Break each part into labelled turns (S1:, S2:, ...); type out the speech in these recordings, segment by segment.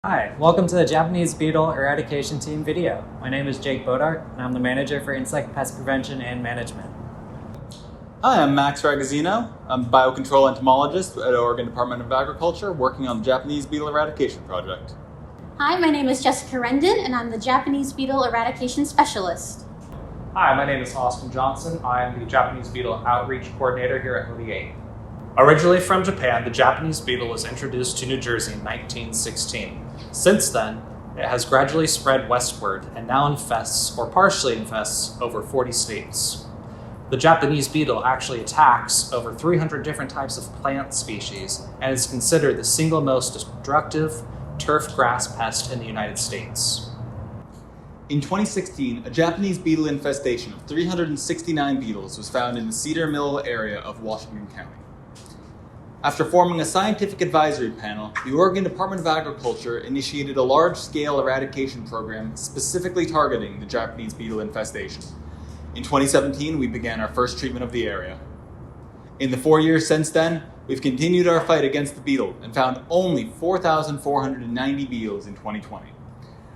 S1: Hi, welcome to the Japanese Beetle Eradication Team video. My name is Jake Bodart, and I'm the manager for Insect Pest Prevention and Management.
S2: Hi, I'm Max Ragazzino. I'm a biocontrol entomologist at Oregon Department of Agriculture working on the Japanese Beetle Eradication Project.
S3: Hi, my name is Jessica Rendon, and I'm the Japanese Beetle Eradication Specialist.
S4: Hi, my name is Austin Johnson. I am the Japanese Beetle Outreach Coordinator here at ODA. Originally from Japan, the Japanese beetle was introduced to New Jersey in 1916. Since then, it has gradually spread westward and now infests, or partially infests, over 40 states. The Japanese beetle actually attacks over 300 different types of plant species and is considered the single most destructive turf grass pest in the United States.
S2: In 2016, a Japanese beetle infestation of 369 beetles was found in the Cedar Mill area of Washington County. After forming a scientific advisory panel, the Oregon Department of Agriculture initiated a large-scale eradication program specifically targeting the Japanese beetle infestation. In 2017, we began our first treatment of the area. In the 4 years since then, we've continued our fight against the beetle and found only 4,490 beetles in 2020.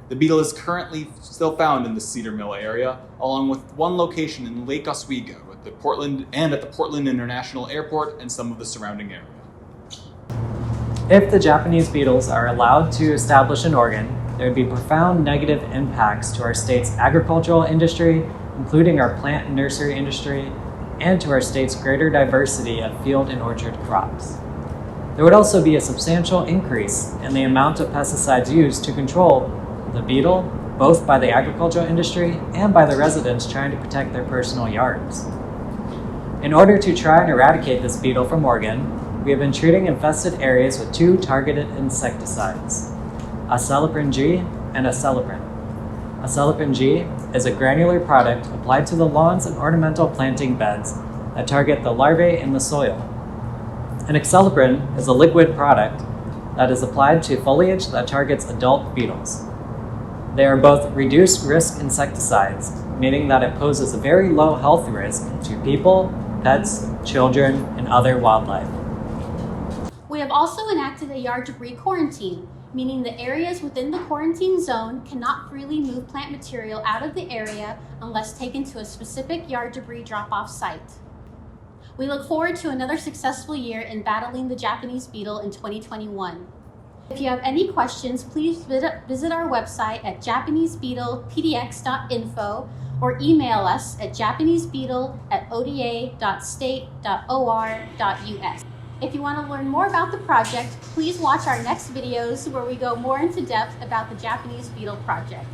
S2: The beetle is currently still found in the Cedar Mill area, along with one location in Lake Oswego at the Portland International Airport and some of the surrounding area.
S1: If the Japanese beetles are allowed to establish in Oregon, there would be profound negative impacts to our state's agricultural industry, including our plant and nursery industry, and to our state's greater diversity of field and orchard crops. There would also be a substantial increase in the amount of pesticides used to control the beetle, both by the agricultural industry and by the residents trying to protect their personal yards. In order to try and eradicate this beetle from Oregon, we have been treating infested areas with two targeted insecticides, Acelepryn G and Acelepryn. Acelepryn G is a granular product applied to the lawns and ornamental planting beds that target the larvae in the soil. And Acelepryn is a liquid product that is applied to foliage that targets adult beetles. They are both reduced risk insecticides, meaning that it poses a very low health risk to people, pets, children, and other wildlife.
S3: We have also enacted a yard debris quarantine, meaning the areas within the quarantine zone cannot freely move plant material out of the area unless taken to a specific yard debris drop-off site. We look forward to another successful year in battling the Japanese beetle in 2021. If you have any questions, please visit our website at japanesebeetlepdx.info or email us at japanesebeetle@oda.state.or.us. If you want to learn more about the project, please watch our next videos where we go more into depth about the Japanese Beetle project.